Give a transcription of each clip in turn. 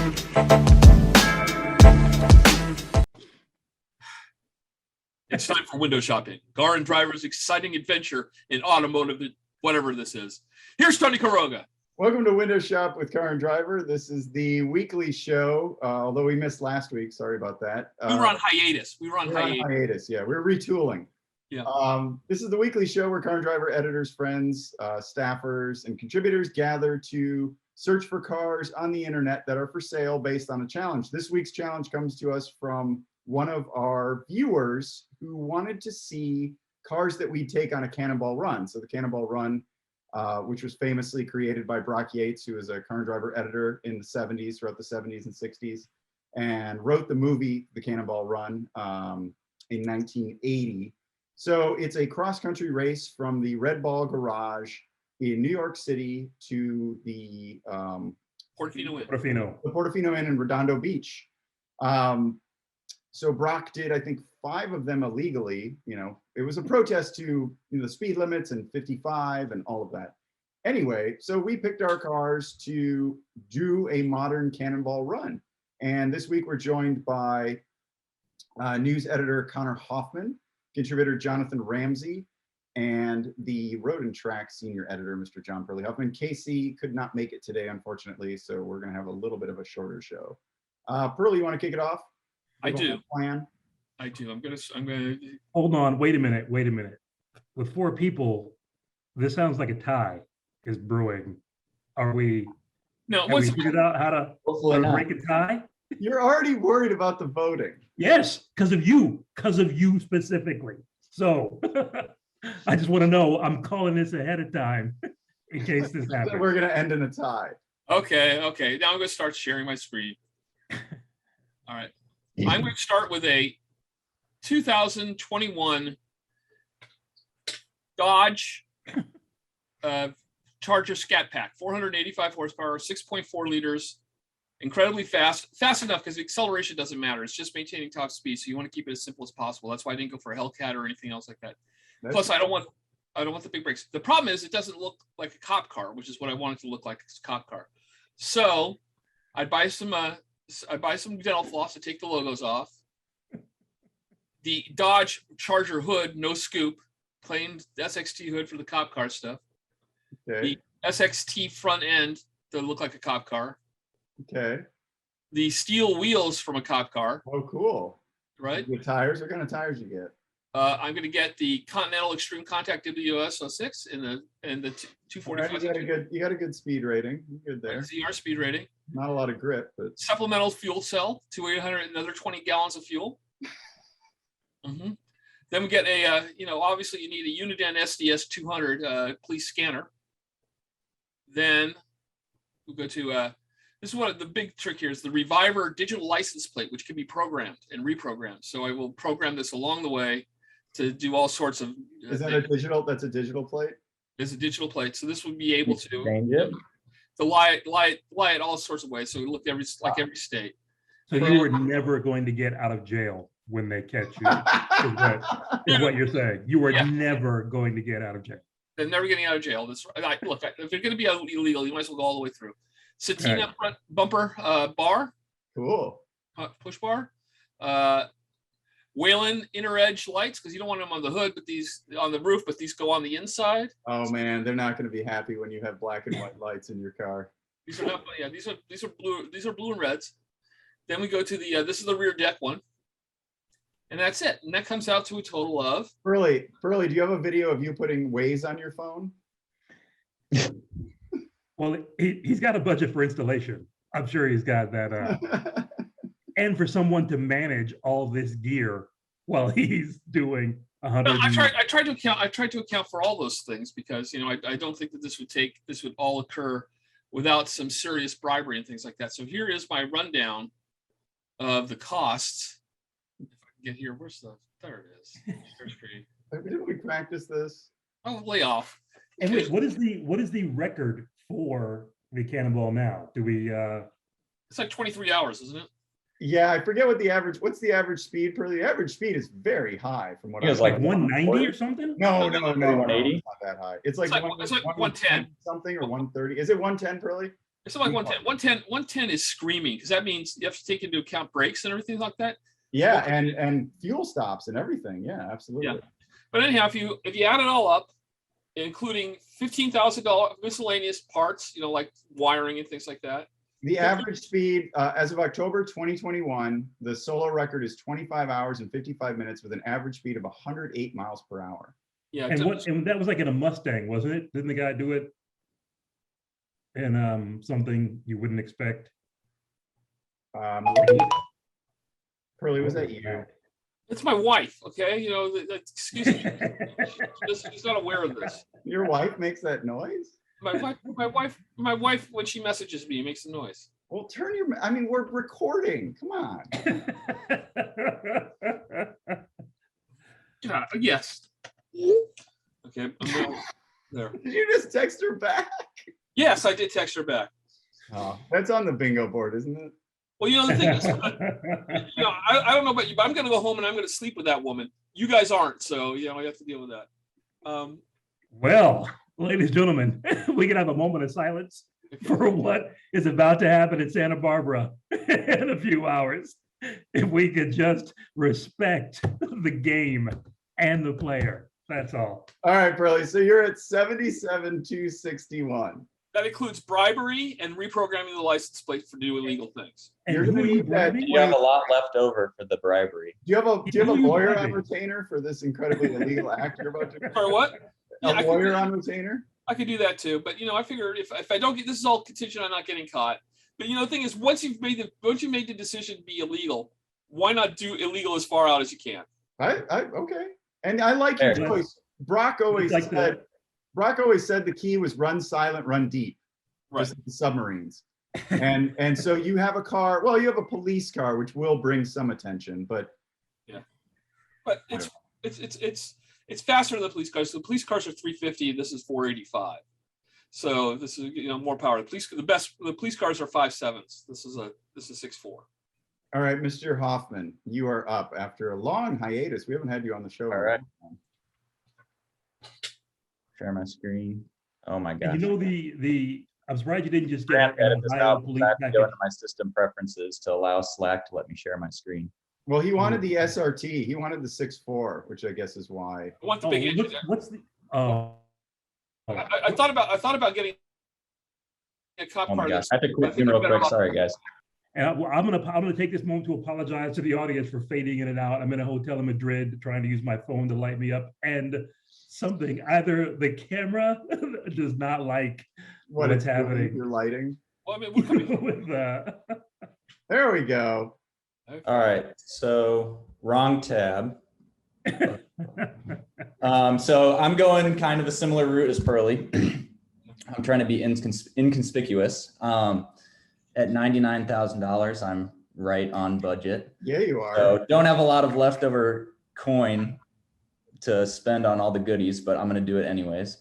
It's time for window shopping. Car and Driver's exciting adventure in automotive, whatever this is. Here's Tony Quiroga. Welcome to Window Shop with Car and Driver. This is the weekly show, although we missed last week. Sorry about that. We were on hiatus. Yeah, we're retooling. Yeah. This is the weekly show where Car and Driver editors, friends, staffers, and contributors gather to search for cars on the internet that are for sale based on a challenge. This week's challenge comes to us from one of our viewers who wanted to see cars that we'd take on a Cannonball run. So the Cannonball run, which was famously created by Brock Yates, who was a Car and Driver editor in the 70s, throughout the 70s and 60s, and wrote the movie The Cannonball Run in 1980. So it's a cross-country race from the Red Ball Garage in New York City to the Portofino Inn in Redondo Beach. So Brock did, I think, 5 of them illegally. You know, it was a protest to the speed limits and 55 and all of that. Anyway, so we picked our cars to do a modern Cannonball run. And this week we're joined by news editor Connor Hoffman, contributor Jonathan Ramsey, and the Road and Track senior editor, Mr. John Pearly Hoffman. Casey could not make it today, unfortunately, so we're going to have a little bit of a shorter show. Pearly, you want to kick it off? I do. Plan? I do. I'm gonna. Hold on. Wait a minute. With 4 people, this sounds like a tie is brewing. Have we figured out how to break a tie? You're already worried about the voting. Yes, because of you specifically. So I just want to know, I'm calling this ahead of time in case this happens. We're going to end in a tie. Okay. Now I'm going to start sharing my screen. All right. I'm going to start with a 2021 Dodge Charger Scat Pack, 485 horsepower, 6.4 liters, incredibly fast enough because the acceleration doesn't matter. It's just maintaining top speed, so you want to keep it as simple as possible. That's why I didn't go for a Hellcat or anything else like that. Plus, I don't want the big brakes. The problem is it doesn't look like a cop car, which is what I want it to look like, a cop car. So I buy some dental floss to take the logos off. The Dodge Charger hood, no scoop, plain SXT hood for the cop car stuff. Okay. The SXT front end to look like a cop car. Okay. The steel wheels from a cop car. Oh, cool. Right. The tires. What kind of tires you get? I'm going to get the Continental Extreme Contact WS06 in the 245. You got a good speed rating. You're good there. ZR speed rating. Not a lot of grip, but supplemental fuel cell to 800, another 20 gallons of fuel. Then we get a, obviously you need a Uniden SDS 200 police scanner. Then we go to, this is what the big trick here is, the Reviver digital license plate, which can be programmed and reprogrammed. So I will program this along the way to do all sorts of. Is that a digital? That's a digital plate? It's a digital plate. So this would be able to change it. To lie it all sorts of ways. So it looked every state. So you were never going to get out of jail when they catch you, is what you're saying. You were never going to get out of jail. They're never getting out of jail. Look, if they're going to be illegal, you might as well go all the way through. Satina front bumper bar. Cool. Push bar. Whelen inner edge lights, because you don't want them on the hood, but these on the roof, but these go on the inside. Oh man, they're not going to be happy when you have black and white lights in your car. These are not. Yeah, these are blue. These are blue and reds. Then we go to the. This is the rear deck one. And that's it. And that comes out to a total of. Pearly, do you have a video of you putting Waze on your phone? Well, he's got a budget for installation. I'm sure he's got that. And for someone to manage all this gear while he's doing 100. I tried to account for all those things because I don't think that this would all occur without some serious bribery and things like that. So here is my rundown of the costs. If I can get here, there it is. Share screen. Didn't we practice this? Oh, lay off. And wait, what is the record for the Cannonball now? Do we? It's like 23 hours, isn't it? Yeah, I forget what's the average speed per the average speed is very high from what I was like 190 or something? No, 180. it's not that high. It's like 110 something or 130. Is it 110, Pearly? It's like 110. 110 is screaming because that means you have to take into account brakes and everything like that. Yeah, and fuel stops and everything. Yeah, absolutely. Yeah. But anyhow, if you add it all up, including $15,000 miscellaneous parts, like wiring and things like that. The average speed as of October 2021, the solo record is 25 hours and 55 minutes with an average speed of 108 miles per hour. Yeah. And that was like in a Mustang, wasn't it? Didn't the guy do it in something you wouldn't expect? Pearly, was that you? It's my wife, okay? Excuse me. She's not aware of this. Your wife makes that noise? My wife, when she messages me, makes a noise. Well, we're recording. Come on. Yes. Okay. There. Did you just text her back? Yes, I did text her back. Oh, that's on the bingo board, isn't it? Well, the thing is, I don't know about you, but I'm going to go home and I'm going to sleep with that woman. You guys aren't, so I have to deal with that. Well, ladies and gentlemen, we can have a moment of silence for what is about to happen in Santa Barbara in a few hours. If we could just respect the game and the player, that's all. All right, Pearly. So you're at 77,261. That includes bribery and reprogramming the license plate to do illegal things. You're going to need that. You have a lot left over for the bribery. Do you have a lawyer on retainer for this incredibly illegal act you're about to do? For what? A lawyer on retainer? I could do that too, but I figured if I don't get, this is all contingent on not getting caught. But the thing is, once you made the decision to be illegal, why not do illegal as far out as you can? Okay, and I like your choice. Brock always said the key was run silent, run deep, right? Just like the submarines. and so you have a car. Well, you have a police car, which will bring some attention, but yeah, but it's faster than the police cars. So the police cars are 350. This is 485. So this is more power. The police cars are 5.7s. This is 6.4. All right, Mr. Hoffman, you are up after a long hiatus. We haven't had you on the show. All right. Share my screen. Oh my gosh. I'm surprised you didn't just get an this Ohio out. police I have to package. go into my system preferences to allow Slack to let me share my screen. Well, he wanted the SRT. He wanted the 6.4, which I guess is why. I want the big engine. What's the? Oh. I thought about getting a cop car. Oh my gosh. I have to quit real quick. Sorry, guys. And I'm gonna take this moment to apologize to the audience for fading in and out. I'm in a hotel in Madrid trying to use my phone to light me up, and either the camera does not like what's happening. Your lighting. Well, we're coming with There we go. Okay. All right. So wrong tab. So I'm going kind of a similar route as Pearly. I'm trying to be inconspicuous. At $99,000, I'm right on budget. Yeah, you are. So don't have a lot of leftover coin to spend on all the goodies, but I'm going to do it anyways.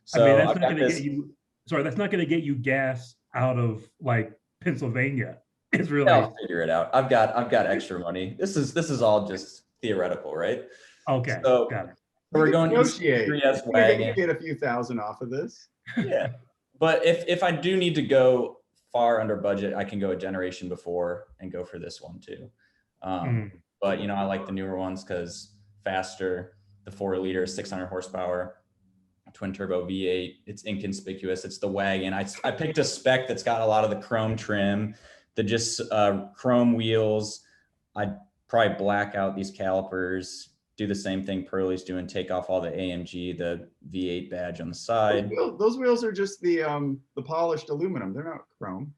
So that's not going to get you. Sorry, that's not going to get you gas out of like Pennsylvania. It's really. I'll figure it out. I've got extra money. This is all just theoretical, right? Okay. So got it. We're going to negotiate. wagon. Get a few thousand off of this. Yeah, but if I do need to go far under budget, I can go a generation before and go for this one too. But I like the newer ones because faster. The 4-liter, 600 horsepower, twin turbo V8. It's inconspicuous. It's the wagon. I picked a spec that's got a lot of the chrome trim, chrome wheels. I'd probably black out these calipers. Do the same thing Pearly's doing. Take off all the AMG, the V8 badge on the side. Those wheels are just the polished aluminum. They're not chrome.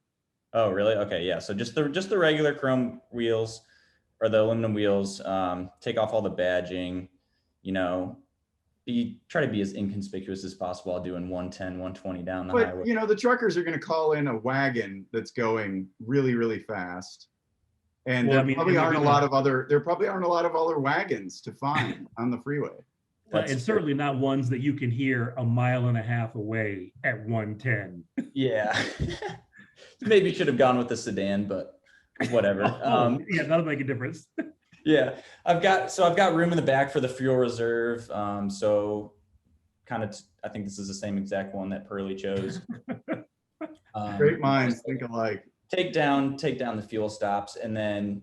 Oh, really? Okay, yeah. So just the regular chrome wheels or the aluminum wheels. Take off all the badging. Try to be as inconspicuous as possible. I'll do in 110, 120 down the highway. But the truckers are going to call in a wagon that's going really, really fast. And there probably aren't a lot of other wagons to find on the freeway. And certainly not ones that you can hear a mile and a half away at 110. Yeah. Maybe should have gone with the sedan, but whatever. Yeah, that'll make a difference. Yeah, I've got room in the back for the fuel reserve. So kind of, I think this is the same exact one that Pearly chose. Great minds think alike. Take down the fuel stops, and then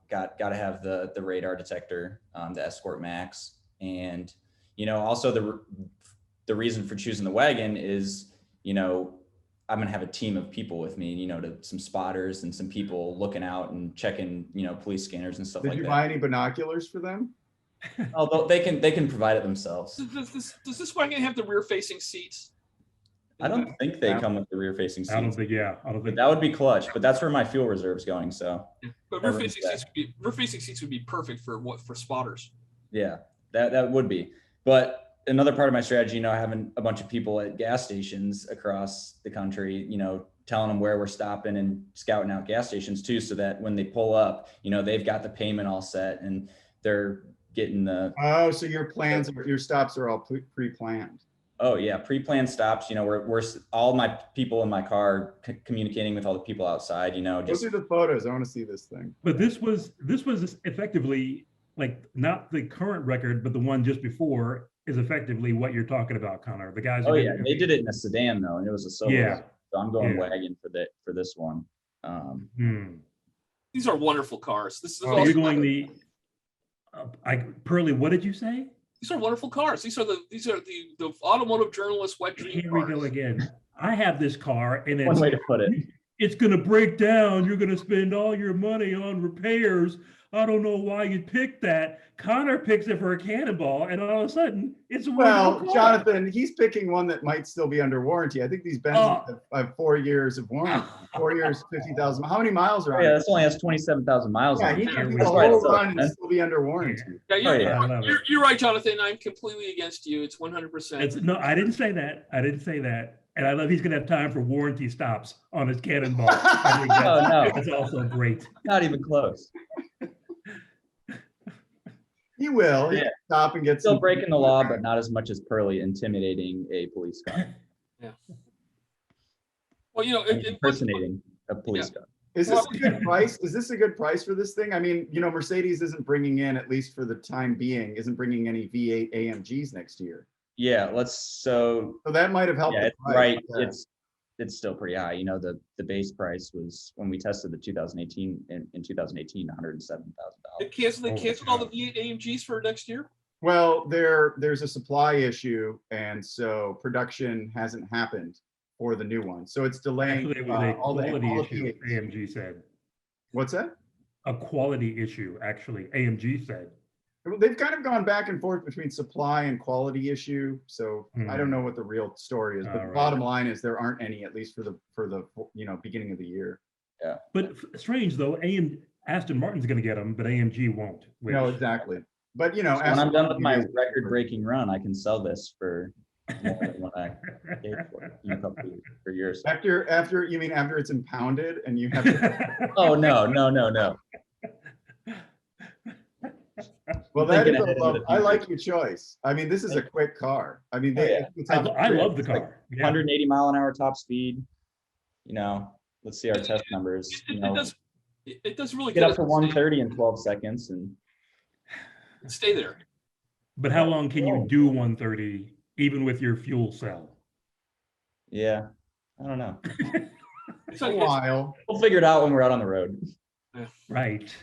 got to have the radar detector, the Escort Max, and also the reason for choosing the wagon is I'm gonna have a team of people with me, some spotters and some people looking out and checking police scanners and stuff like that. Did you buy any binoculars for them? Although they can provide it themselves. Does this wagon have the rear facing seats? I don't think they come with the rear facing seats. I don't think. That would be clutch, but that's where my fuel reserve is going. So, but rear facing seats would be perfect for spotters. Yeah, that would be. But another part of my strategy, having a bunch of people at gas stations across the country, telling them where we're stopping and scouting out gas stations too, so that when they pull up, they've got the payment all set and they're getting the. Oh, so your stops are all pre-planned. Oh yeah, pre-planned stops. We're all my people in my car communicating with all the people outside. Go through the photos. I want to see this thing. But this was effectively like not the current record, but the one just before is effectively what you're talking about, Connor. The guys. Oh yeah, they did it in a sedan though, and it was a solo. Yeah. So I'm going wagon for this one. These are wonderful cars. This is. You're going the. Pearly, what did you say? These are wonderful cars. These are the automotive journalist wet dream Here cars. we go again. I have this car, and One way to put it. It's going to break down. You're going to spend all your money on repairs. I don't know why you picked that. Connor picks it for a Cannonball, and all of a sudden, it's a well, Jonathan, he's picking one that might still be under warranty. I think these Benzes have 4 years of warranty. 4 years, 50,000. How many miles are on it? Yeah, this only has 27,000 miles. Yeah, he can the whole run and still be under warranty. Yeah, you're right, Jonathan. I'm completely against you. It's 100%. No, I didn't say that. And I love he's going to have time for warranty stops on his Cannonball. That's also great. Not even close. He will. He stop and get still breaking the law, but not as much as Pearly intimidating a police car. Yeah. Well, impersonating a police car. Is this a good price? Is this a good price for this thing? I mean, Mercedes isn't bringing in, at least for the time being, isn't bringing any V8 AMGs next year. Yeah, so that might have helped. Yeah, it's right. It's still pretty high. The base price was when we tested the 2018 in 2018, $107,000. They canceled all the V8 AMGs for next year. Well, there's a supply issue, and so production hasn't happened for the new one. So it's delaying all the quality issue. AMG said. What's that? A quality issue, actually. AMG said. They've kind of gone back and forth between supply and quality issue. So I don't know what the real story is, but the bottom line is there aren't any, at least for the beginning of the year. Yeah. But strange though, Aston Martin's going to get them, but AMG won't. No, exactly. But when I'm done with my record-breaking run, I can sell this for more than what I paid for it, a couple for years. After it's impounded and you have to... Oh no. Well, that is I like your choice. I mean, this is a quick car. I mean, I love the car. Like 180 mile an hour top speed. Let's see our test numbers. It does really get up to 130 in 12 seconds and stay there. But how long can you do 130 even with your fuel cell? Yeah, I don't know. It's a while. We'll figure it out when we're out on the road. Right.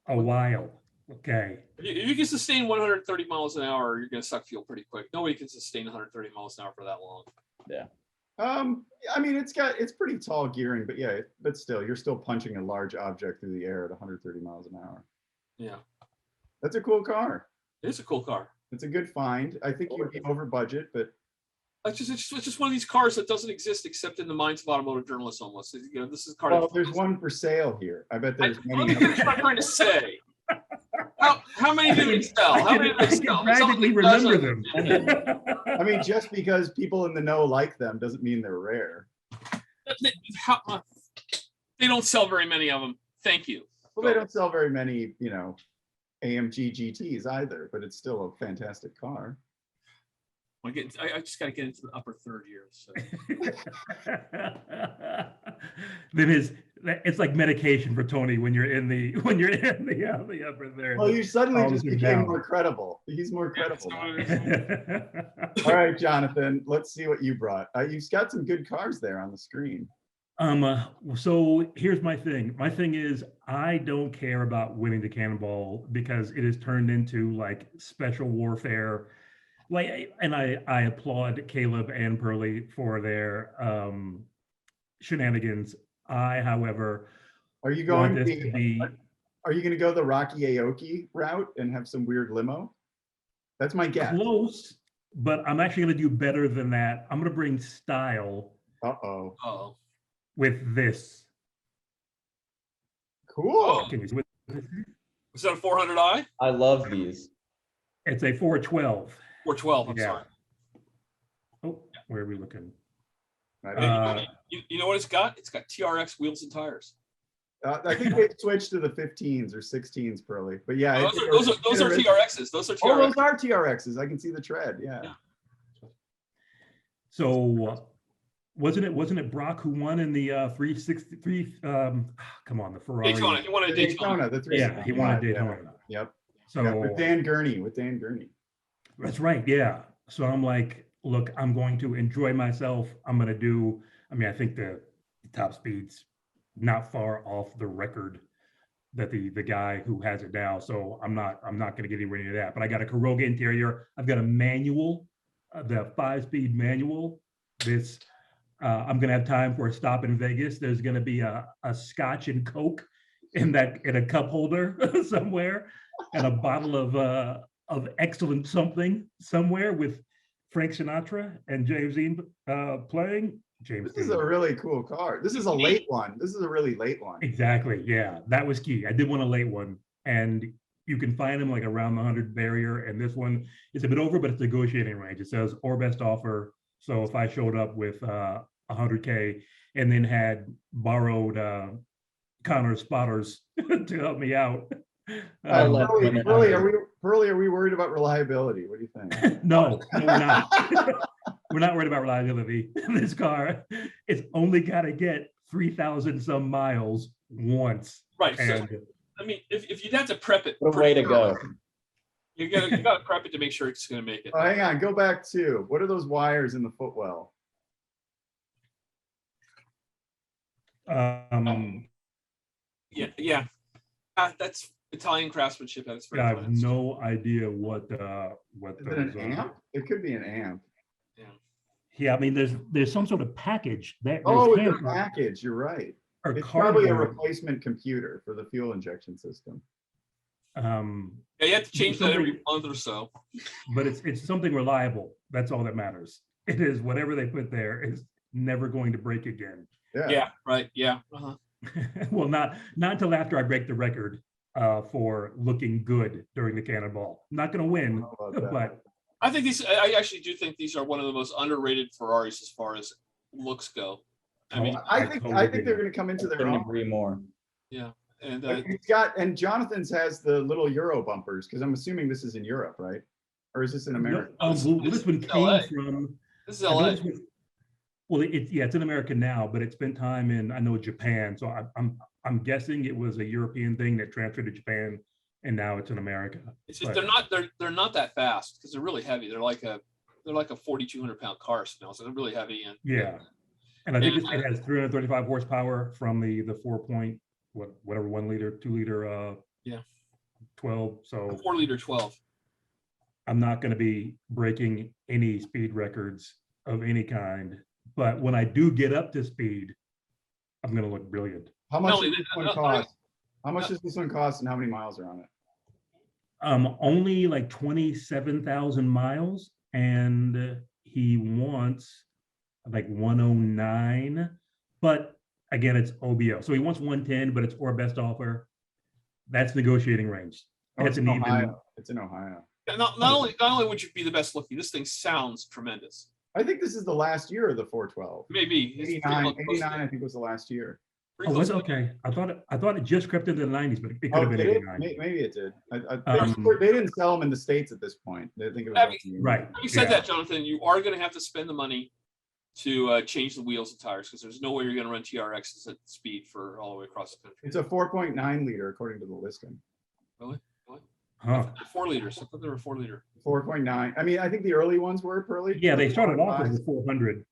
A while. Okay. If you can sustain 130 miles an hour, you're going to suck fuel pretty quick. Nobody can sustain 130 miles an hour for that long. Yeah. I mean, it's pretty tall gearing, but still, you're still punching a large object through the air at 130 miles an hour. Yeah. That's a cool car. It's a cool car. It's a good find. I think you'd be over budget, but it's just one of these cars that doesn't exist except in the minds of automotive journalists. Almost, this is a car. Well, there's one for sale here. I bet there's many. What I'm trying to say. How many do they sell? How many do they sell? Practically remember them. I mean, just because people in the know like them doesn't mean they're rare. They don't sell very many of them. Thank you. Well, they don't sell very many, AMG GTs either, but it's still a fantastic car. I just got to get into the upper third years. So. Then it's like medication for Tony when you're in the upper third. Well, you suddenly just became more credible. He's more credible. All right, Jonathan, let's see what you brought. You've got some good cars there on the screen. So here's my thing. My thing is I don't care about winning the Cannonball because it has turned into like special warfare. Like, and I applaud Caleb and Pearly for their shenanigans. I, however, Are you want going this to be are you going to go the Rocky Aoki route and have some weird limo? That's my guess. close, but I'm actually going to do better than that. I'm going to bring style Uh-oh. Oh, with this. Cool. Can you see what- is that a 400i? I love these. It's a 412. 412. I'm Yeah. sorry. Oh, where are we looking? You know what it's got? It's got TRX wheels and tires. I think they've switched to the 15s or 16s, Pearly. But yeah. Those are TRXs. Those are TRXs. Oh, those are TRXs. I can see the tread. Yeah. So wasn't it Brock who won in the 363? Come on, the Ferrari. Daytona. He wanted Daytona. The Yeah, he wanted Daytona. Yep. So Yeah, with Dan Gurney. that's right. Yeah. So I'm like, look, I'm going to enjoy myself. I'm going to do. I mean, I think the top speed's not far off the record that the guy who has it now. So I'm not going to get anywhere near that. But I got a Kuroga interior. I've got a manual, the 5-speed manual. This I'm going to have time for a stop in Vegas. There's going to be a Scotch and Coke in a cup holder somewhere, and a bottle of excellent something somewhere with Frank Sinatra and James Dean playing. James This is Dean. a really cool car. This is a late one. This is a really late one. Exactly. Yeah, that was key. I did want a late one, and you can find them like around the 100 barrier. And this one is a bit over, but it's negotiating range. It says or best offer. So if I showed up with 100K and then had borrowed Connor spotters to help me out. Pearly, are we worried about reliability? What do you think? No, we're not. We're not worried about reliability. This car, it's only got to get 3,000 some miles once. Right. And So, I mean, if you'd have to prep it, What a way to go. you gotta prep it to make sure it's gonna make it. Oh, hang on, go back to what are those wires in the footwell? Yeah. That's Italian craftsmanship at its very I have finest. no idea what Is it those an amp? It could be an amp. Yeah, I mean, there's some sort of package that. Oh, it's a package. You're right. Or It's probably a cardboard. replacement computer for the fuel injection system. Yeah, you have to change that every month or so. But it's something reliable. That's all that matters. It is whatever they put there is never going to break again. Yeah. Right. Yeah. Uh-huh. Well, not until after I break the record for looking good during the Cannonball. I'm not going to win, but I think I actually do think these are one of the most underrated Ferraris as far as looks go. I mean, I think they're going to come into their Couldn't own. agree more. yeah. And And Jonathan's has the little Euro bumpers because I'm assuming this is in Europe, right? Or is this in America? this one came LA. from. this is I know LA. this was- Well, it's in America now, but it spent time in Japan. So I'm guessing it was a European thing that transferred to Japan, and now it's in America. It's just But- they're not that fast because they're really heavy. They're like a 4,200 pound car now, so they're really heavy. And Yeah, and I think it has 335 horsepower from the 4.1 liter, 2 liter, 12. So 4-liter 12. I'm not going to be breaking any speed records of any kind. But when I do get up to speed, I'm going to look brilliant. How much No, does this one cost? How much does this one cost and how many miles are on it? Only like 27,000 miles, and he wants like 109. But again, it's OBO, so he wants 110, but it's or best offer. That's negotiating range. Oh, That's it's in an even. Ohio. It's in Ohio. Not only would you be the best looking, this thing sounds tremendous. I think this is the last year of the 412. Maybe it's 89, I think was the last year. Oh, was it? Okay. I thought it just crept into the 90s, but it could have been did it? 89. Maybe it did. Um, They didn't sell them in the States at this point. They think it was Right. Having said Yeah. that, Jonathan, you are going to have to spend the money to change the wheels and tires because there's no way you're going to run TRXs at speed for all the way across the country. It's a 4.9 liter according to the listing. Huh. 4 liters. I thought they were 4-liter. 4.9. I mean, I think the early ones were Pearly. Yeah, they started off as a 400.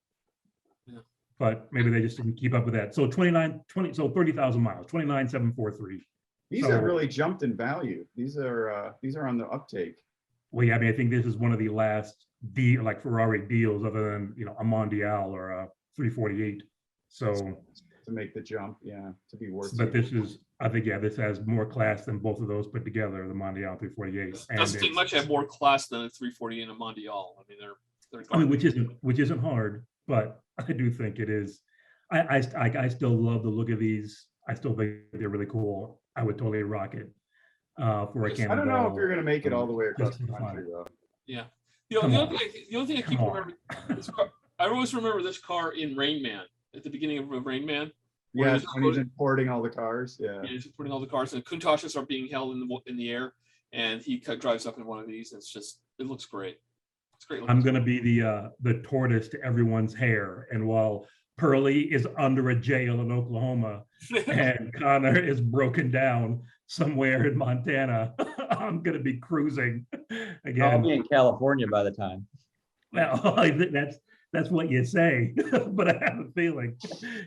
but maybe they just didn't keep up with that. So so 30,000 miles, 29,743. These So- have really jumped in value. These are on the uptake. Well, yeah, I mean, I think this is one of the last like Ferrari deals other than, a Mondial or a 348. So, To make the jump, yeah, to be worth but it. this is, I think, yeah, this has more class than both of those put together, the Mondial 348. And Doesn't take much to have more class than a 340 and a Mondial. I mean, they're I mean, garbage. which isn't hard, but I do think it is. I still love the look of these. I still think they're really cool. I would totally rock it for a Cannonball. I don't know if you're going to make it all the way across just the for fun. country, though. Yeah. Come The on. only thing I keep Come on. remembering, this car, I always remember this car in Rain Man, at the beginning of Rain Man. Where Yeah, he's when he's importing all the cars. Yeah. Yeah, he's putting all the cars, and the Countachs are being held in the air, and he drives up in one of these. And it looks great. It's great. I'm going to be the tortoise to everyone's hair, and while Pearly is under a jail in Oklahoma and Connor is broken down somewhere in Montana, I'm going to be cruising I'll again. be in California by the time. Well, that's what you say, but I have a feeling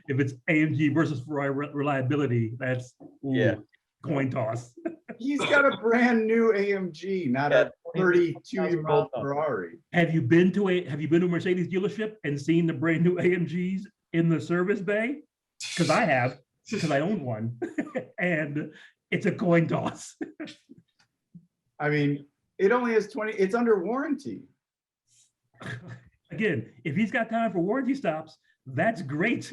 if it's AMG versus Ferrari reliability, that's Yeah. coin toss. He's got a brand new AMG, not a 32-year-old Ferrari. Have you been to a Mercedes dealership and seen the brand new AMGs in the service bay? Because I have, because I own one, and it's a coin toss. I mean, it only has 20, it's under warranty. Again, if he's got time for warranty stops, that's great,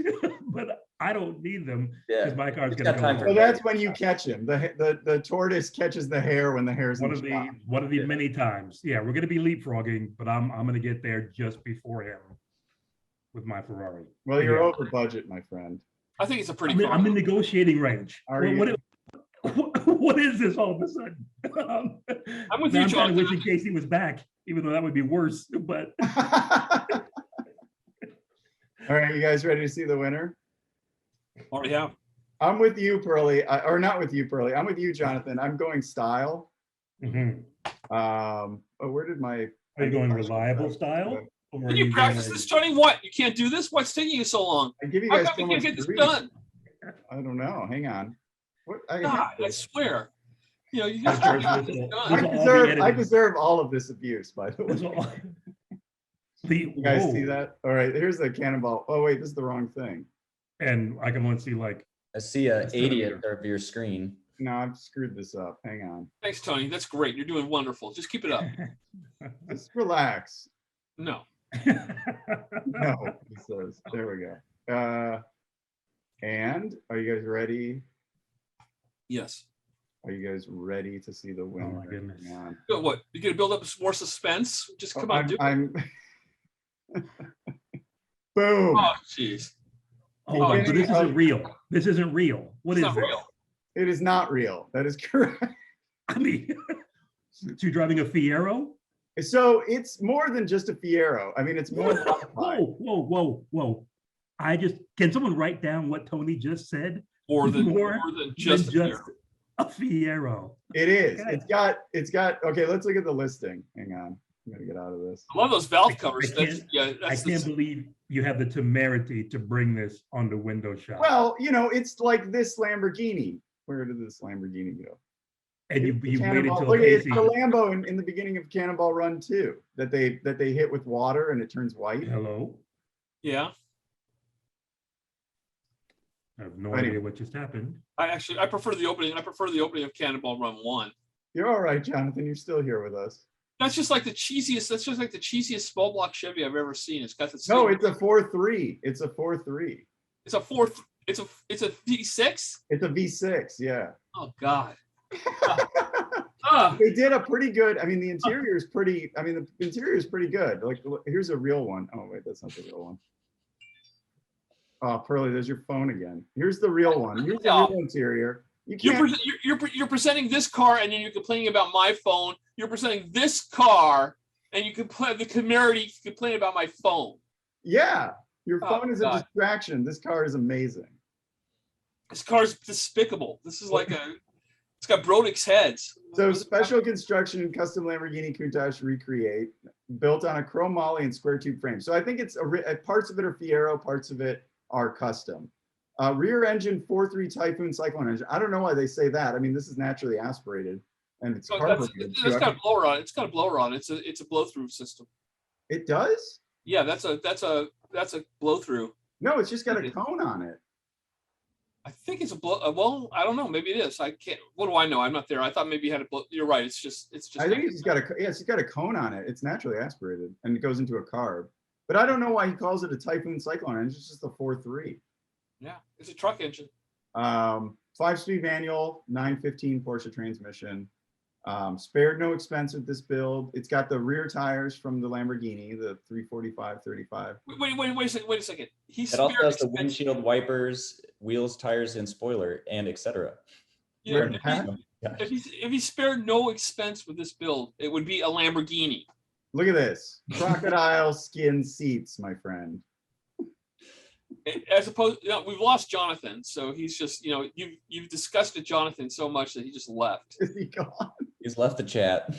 but I don't need them Yeah. because my car's He's gonna got time go. for Well, that's when you catch him. The tortoise catches the hare when the hare's in One of the the shop. many times. Yeah, we're gonna be leapfrogging, but I'm gonna get there just before him with my Ferrari. Well, you're Yeah. over budget, my friend. I think it's a pretty. I'm in negotiating range. Are What is this all of a sudden? I'm with Now you, I'm kind Jonathan. of wishing Casey was back, even though that would be worse. But All right, you guys ready to see the winner? Already have. I'm with you, Pearly, or not with you, Pearly. I'm with you, Jonathan. I'm going style. Mhm. Where did my? Are you going reliable style? Or are Can you you practice going- this, Tony? What? You can't do this? What's taking you so long? I give you How guys come so we much can't get this grief. done? I don't know. Hang on. What? God, I swear. You This just will- can't get this this will- done. this will all be I edited. deserve all of this abuse, by the This way. will- You guys see whoa. that? All right, here's the cannonball. Oh wait, this is the wrong thing. And I can only see like, I see a That's 80 gonna at the of your screen. No, I've screwed this up. Hang on. Thanks, Tony. That's great. You're doing wonderful. Just keep it up. Just relax. No. No, it says. There we go. And are you guys ready? Yes. Are you guys ready to see the winner? my goodness. Hang on. Good, what? You gonna build up more suspense? Just come on, do it. I'm Boom. Oh, jeez. Hold on, so this Oh. isn't real. This isn't real. What It's is not this? real. It is not real. That is correct. I mean, so you're driving a Fiero? So it's more than just a Fiero. I mean, it's more modified. Whoa. Can someone write down what Tony just said? More than More just, Than a just fear. a Fiero. It is. Okay. It's got, okay, let's look at the listing. Hang on. I'm gonna get out of this. I love those valve covers. I That's, can't- yeah, I that's can't believe you have the temerity to bring this onto Windows Shop. Well, it's like this Lamborghini. Where did this Lamborghini go? And you waited Cannonball. till Look, it's Casey. the Lambo in the beginning of Cannonball Run 2 that they hit with water and it turns white. Hello? yeah. I have no Anyway. idea what just happened. I prefer the opening. I prefer the opening of Cannonball Run 1. You're all right, Jonathan. You're still here with us. That's just like the cheesiest small block Chevy I've ever seen. It's got the No, it's a 4.3. It's a 4.3. it's a fourth. It's a V6. It's a V6. Yeah. Oh God. Ah, They did a pretty good. I mean, the interior is pretty. I mean, the interior is pretty good. Like, look, here's a real one. Oh wait, that's not the real one. Oh, Pearly, there's your phone again. Here's the real one. Here's the real interior. You can't. you're presenting this car and then you're complaining about my phone. You're presenting this car and you complain the temerity complain about my phone. Yeah, your Oh, phone is a God. distraction. This car is amazing. This car's despicable. This is like it's got Brodix heads. So special construction and custom Lamborghini Countach recreate. built on a chromoly and square tube frame. So I think it's parts of it are Fiero, parts of it are custom. Rear engine 4.3 Typhoon Cyclone engine. I don't know why they say that. I mean, this is naturally aspirated and it's So carbureted. it's got a blower on it. It's got a blower on it. It's a blow through system. It does? Yeah, that's a blow through. No, it's just got a cone on it. I think it's a blow. Well, I don't know. Maybe it is. I can't. What do I know? I'm not there. I thought maybe it had a blow. You're right. It's just. I think it's got it's got a cone on it. It's naturally aspirated and it goes into a carb. But I don't know why he calls it a Typhoon Cyclone engine. It's just a 4.3. Yeah, it's a truck engine. 5-speed manual, 915 Porsche transmission. Spared no expense with this build. It's got the rear tires from the Lamborghini, the 345/35. Wait a second. It also has the windshield wipers, wheels, tires, and spoiler, and etc. Yeah, if he spared no expense with this build, it would be a Lamborghini. Look at this. Crocodile skin seats, my friend. As opposed, we've lost Jonathan, so he's just, you've disgusted Jonathan so much that he just left. Is he gone? He's left the chat.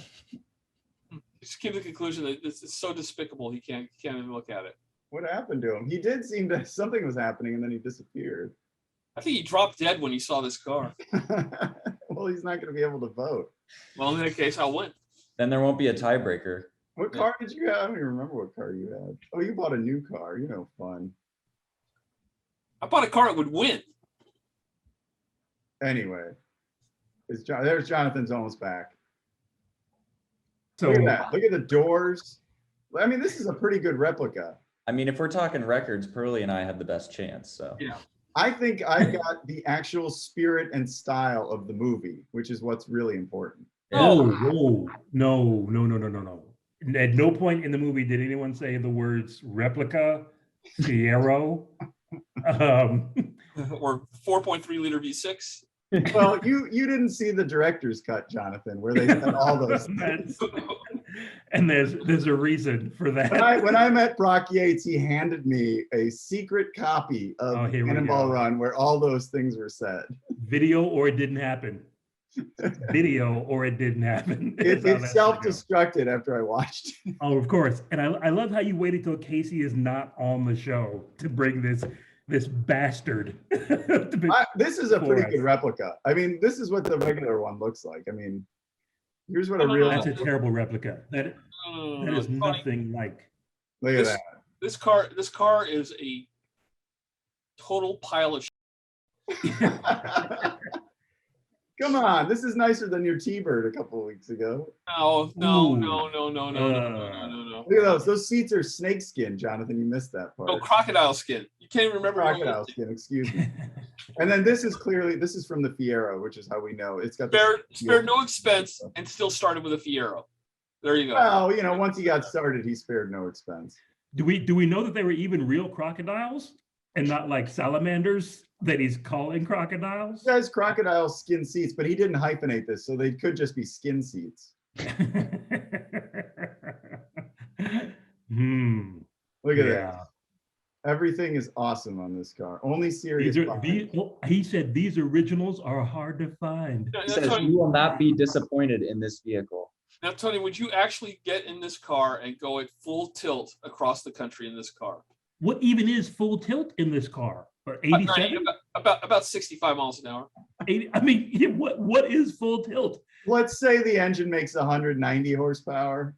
Just came to the conclusion that this is so despicable he can't even look at it. What happened to him? He did seem to something was happening and then he disappeared. I think he dropped dead when he saw this car. Well, he's not going to be able to vote. Well, in that case, I'll win. Then there won't be a tiebreaker. What car did you have? I don't even remember what car you had. Oh, you bought a new car. You know, fun. I bought a car that would win. Anyway, there's Jonathan's almost back. So Look at that. Look at the doors. I mean, this is a pretty good replica. I mean, if we're talking records, Pearly and I have the best chance. So Yeah. I think I've got the actual spirit and style of the movie, which is what's really important. no. At no point in the movie did anyone say the words replica, Fiero. Or 4.3 liter V6. Well, you didn't see the director's cut, Jonathan, where they said all those things. And there's a reason for that. When I met Brock Yates, he handed me a secret copy of Cannonball Run where all those things were said. Video or it didn't happen. Video or it didn't happen. It self-destructed after I watched it. Oh, of course. And I love how you waited till Casey is not on the show to bring this bastard. This is a pretty good replica. I mean, this is what the regular one looks like. I mean, here's what a real. That's a terrible replica. That is nothing like. Look at that. This car is a total pile of shit. Come on, this is nicer than your T-Bird a couple of weeks ago. No. Look at those seats are snake skin, Jonathan. You missed that part. No, crocodile skin. You can't even remember. Crocodile skin, excuse me. And then this is from the Fiero, which is how we know it's got spared no expense and still started with a Fiero. There you go. Well, once he got started, he spared no expense. Do we know that they were even real crocodiles and not like salamanders that he's calling crocodiles? He says crocodile skin seats, but he didn't hyphenate this, so they could just be skin seats. Look at that. Everything is awesome on this car. Only serious. He said these originals are hard to find. He says you will not be disappointed in this vehicle. Now, Tony, would you actually get in this car and go at full tilt across the country in this car? What even is full tilt in this car? 87? About 65 miles an hour. 80, I mean, what is full tilt? Let's say the engine makes 190 horsepower.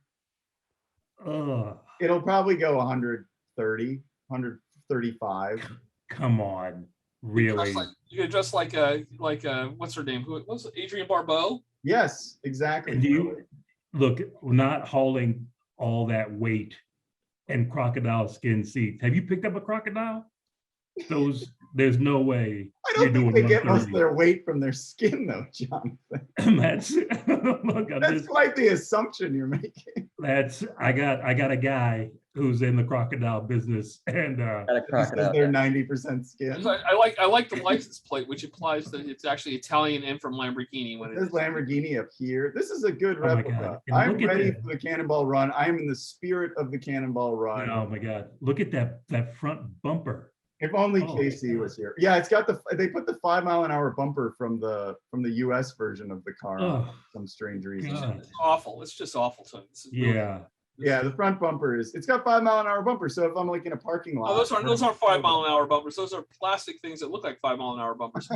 It'll probably go 130, 135. Come on, really? You could dress like what's her name? Who was it? Adrienne Barbeau? Yes, exactly. And look, we're not hauling all that weight and crocodile skin seats. Have you picked up a crocodile? There's no way. I don't think they get most of their weight from their skin, though, Jonathan. That's quite the assumption you're making. I got a guy who's in the crocodile business, and they're 90% skin. I like the license plate, which implies that it's actually Italian and from Lamborghini. When there's Lamborghini up here. This is a good replica. I'm ready for the Cannonball Run. I'm in the spirit of the Cannonball Run. Oh my God! Look at that front bumper. If only Casey was here. Yeah, it's got they put the 5-mile-an-hour bumper from the US version of the car for some strange reason. It's awful. It's just awful. Yeah. Yeah, the front bumper it's got 5-mile-an-hour bumper. So if I'm like in a parking lot. Oh, those aren't 5-mile-an-hour bumpers. Those are plastic things that look like 5-mile-an-hour bumpers.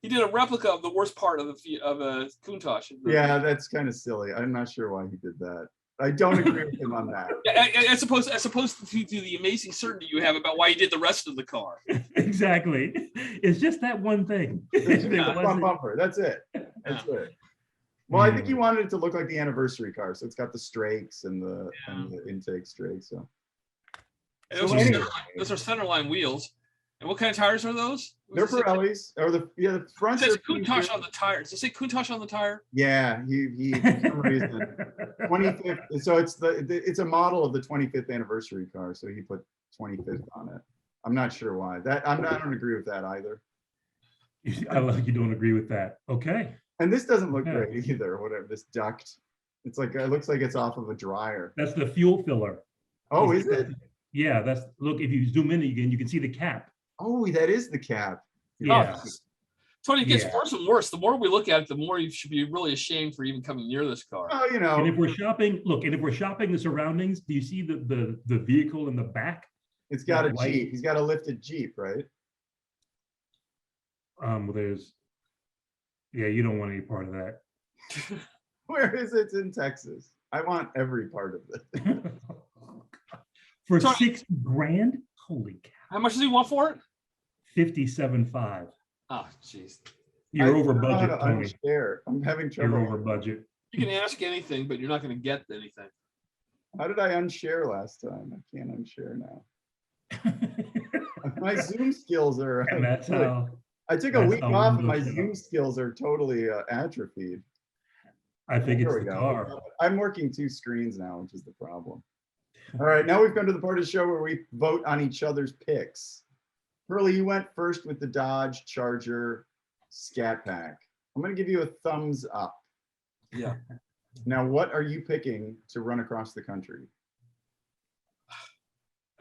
He did a replica of the worst part of a Countach. Yeah, that's kind of silly. I'm not sure why he did that. I don't agree with him on that. As opposed to the amazing certainty you have about why he did the rest of the car. Exactly. It's just that one thing. Front bumper. That's it. That's it. Well, I think he wanted it to look like the anniversary car, so it's got the strakes and the intake strakes. So those are centerline wheels. And what kind of tires are those? They're Pirellis, or the front. It says Countach on the tire. Does it say Countach on the tire? Yeah, he for some reason 25th. So it's a model of the 25th anniversary car. So he put 25th on it. I'm not sure why. I don't agree with that either. I like you don't agree with that. Okay. And this doesn't look great either. Whatever this duct, it looks like it's off of a dryer. That's the fuel filler. Oh, is it? Yeah, look. If you zoom in again, you can see the cap. Oh, that is the cap. Yeah. Tony, it gets worse and worse. The more we look at it, the more you should be really ashamed for even coming near this car. Oh, you know. And if we're shopping, the surroundings, do you see the vehicle in the back? It's got a Jeep. He's got a lifted Jeep, right? You don't want any part of that. Where is it? It's in Texas. I want every part of it. For $6,000? Holy cow. How much does he want for it? $57,500. Oh, jeez. You're over budget, Tony. I'm having trouble. You're over budget. You can ask anything, but you're not going to get anything. How did I unshare last time? I can't unshare now. My Zoom skills are. And that's how. I took a week off, and my Zoom skills are totally atrophied. I think it's the car. I'm working 2 screens now, which is the problem. All right, now we've come to the part of the show where we vote on each other's picks. Pearly, you went first with the Dodge Charger Scat Pack. I'm going to give you a thumbs up. Yeah. Now, what are you picking to run across the country?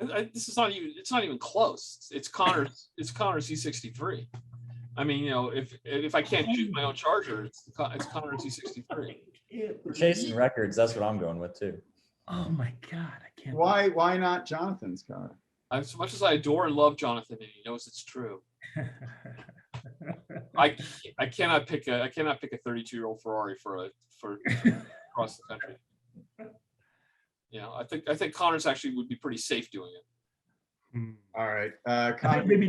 This is not even. It's not even close. It's Connor's. It's Connor's E63. I mean, if I can't choose my own Charger, it's Connor's E63. For chasing records, that's what I'm going with too. Oh my God, I can't. Why not Jonathan's car? As much as I adore and love Jonathan, and he knows it's true, I cannot pick a 32-year-old Ferrari for across the country. I think Connor's actually would be pretty safe doing it. All right. I think maybe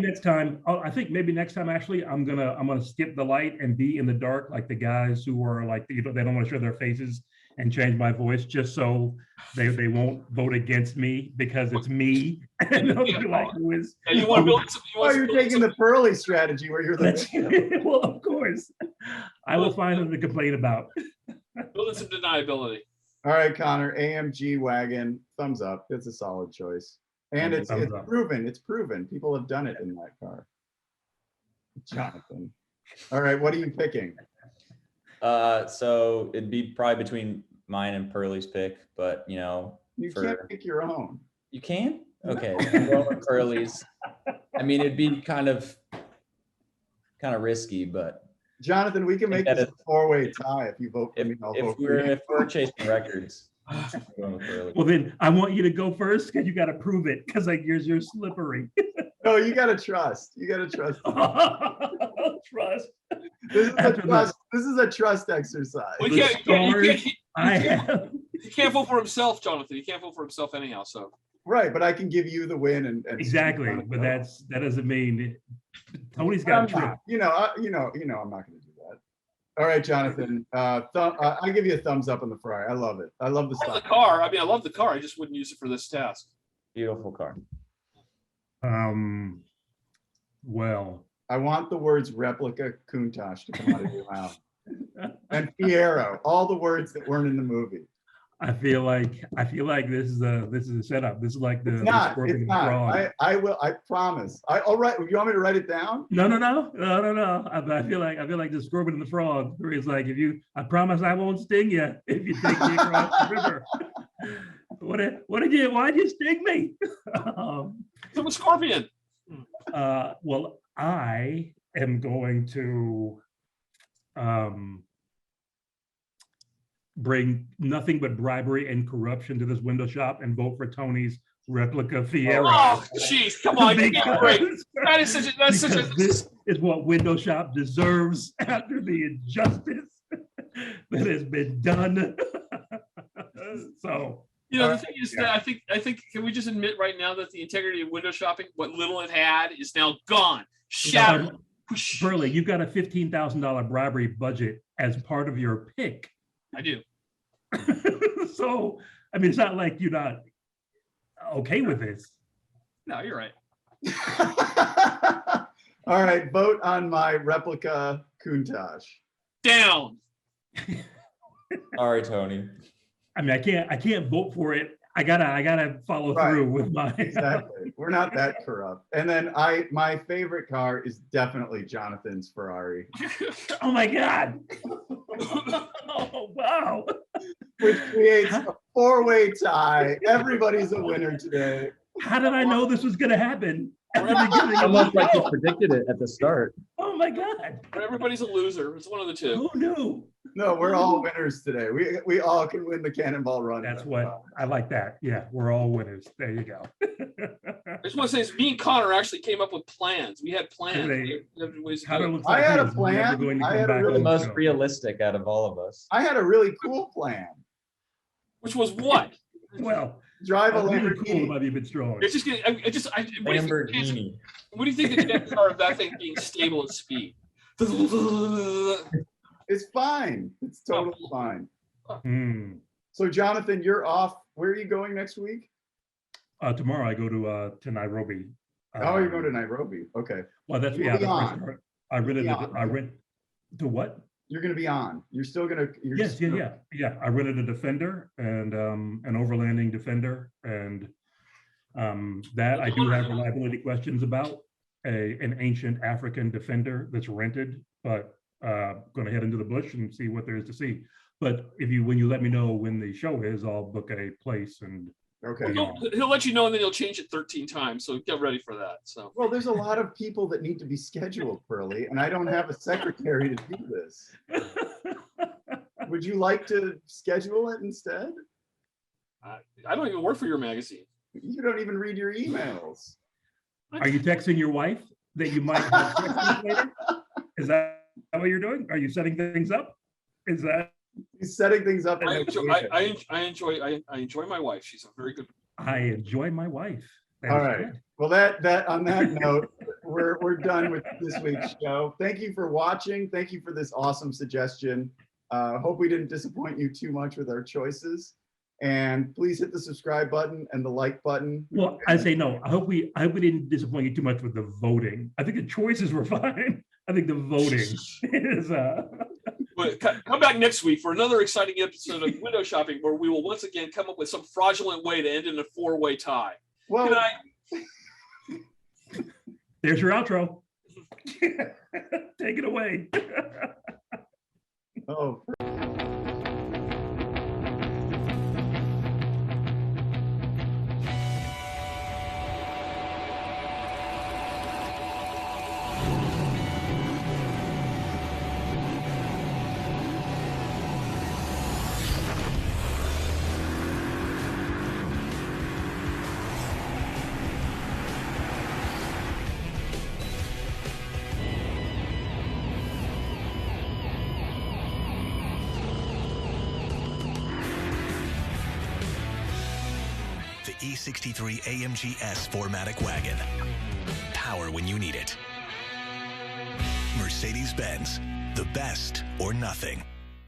next time. Actually, I'm gonna skip the light and be in the dark, like the guys who are like they don't want to show their faces, and change my voice just so they won't vote against me because it's me. And they'll be like, who is? Yeah, you want to build? You're taking the Pearly strategy where you're the. Well, of course, I will find them to complain about. Building some deniability. All right, Connor, AMG wagon, thumbs up. It's a solid choice. And it's proven. It's proven. People have done it in that car. Jonathan. All right, what are you picking? So it'd be probably between mine and Pearly's pick, but you can't pick your own. You can? Okay, I'm going with Pearly's. I mean, it'd be kind of risky, but Jonathan, we can make this a 4-way tie if you vote for me. If we're chasing records. Well, then I want you to go first because you got to prove it because you're slippery. No, you got to trust. You got to trust. Trust. This is a trust exercise. Well, you can't vote for himself, Jonathan. He can't vote for himself anyhow. So right, but I can give you the win and exactly. But that doesn't mean Tony's got a trick. I'm not going to do that. All right, Jonathan. I give you a thumbs up on the Ferrari. I love it. I love the style. The car. I mean, I love the car. I just wouldn't use it for this task. Beautiful car. Well, I want the words replica Countach to come out of your mouth. And Fiero, all the words that weren't in the movie. I feel like this is a setup. This is like the It's not. I promise. All right. You want me to write it down? No. I feel like the Scorpion and the Frog. Where it's like, I promise I won't sting you if you take me across the river. Why'd you sting me? I'm a scorpion. Well, I am going to bring nothing but bribery and corruption to this window shop and vote for Tony's replica Fiera. Oh, jeez, come on, give me a break. That is such a, that's such a, This is what window shop deserves after the injustice that has been done. So, you know, the thing is that I think, can we just admit right now that the integrity of window shopping, what little it had, is now gone, shattered. Pearly, you've got a $15,000 bribery budget as part of your pick. I do. So, I mean, it's not like you're not okay with this. No, you're right. All right, vote on my replica Countach. Down. All right, Tony. I mean, I can't vote for it. I gotta follow through with my. Exactly. We're not that corrupt. And then my favorite car is definitely Jonathan's Ferrari, Oh my God. Oh, wow. which creates a 4-way tie. Everybody's a winner today. How did I know this was gonna happen at the beginning of Almost the like you show? predicted it at the start. Oh my God. Everybody's a loser. It's one of the two. Who knew? No, we're all winners today. We all can win the Cannonball run. That's what I like that. Yeah, we're all winners. There you go. I just want to say, is me and Connor actually came up with plans. We had plans. They- We had ways to Connor do it. looks I like had he a is never plan. going to I come had a back You're on the the most show. realistic out of all of us. I had a really cool plan. Which was what? Well, Drive a really cool Lamborghini. might be a bit strong. It's just gonna. What do you think the chances- Lamborghini. what do you think the chances are of that thing being stable at speed? It's fine. It's totally fine. Hmm. So Jonathan, you're off. Where are you going next week? Tomorrow I go to Nairobi. Oh, you're going to Nairobi. Okay. Well, that's You'll yeah. be The on. first, I rented. You'll be on. I rent. To what? You're going to be on. You're still going to. Yes, yeah. I rented a Defender and an overlanding Defender, and that I do have reliability questions about. An ancient African Defender that's rented, but going to head into the bush and see what there is to see. But when you let me know when the show is, I'll book a place and. Okay. He'll let you know, and then he'll change it 13 times. So get ready for that. So. Well, there's a lot of people that need to be scheduled, Pearly, and I don't have a secretary to do this. Would you like to schedule it instead? I don't even work for your magazine. You don't even read your emails. Are you texting your wife that you might have sex with later? Is that what you're doing? Are you setting things up? Is that? He's setting things up. I enjoy my wife. She's a very good. I enjoy my wife. That All is right. good. Well, that on that note, we're done with this week's show. Thank you for watching. Thank you for this awesome suggestion. Hope we didn't disappoint you too much with our choices. And please hit the subscribe button and the like button. Well, I say no. I hope we didn't disappoint you too much with the voting. I think the choices were fine. I think the voting is. But come back next week for another exciting episode of Window Shopping, where we will once again come up with some fraudulent way to end in a 4-way tie. Well, Good night. There's your outro. Take it away. oh. E63 AMG S 4MATIC wagon. Power when you need it. Mercedes-Benz, the best or nothing.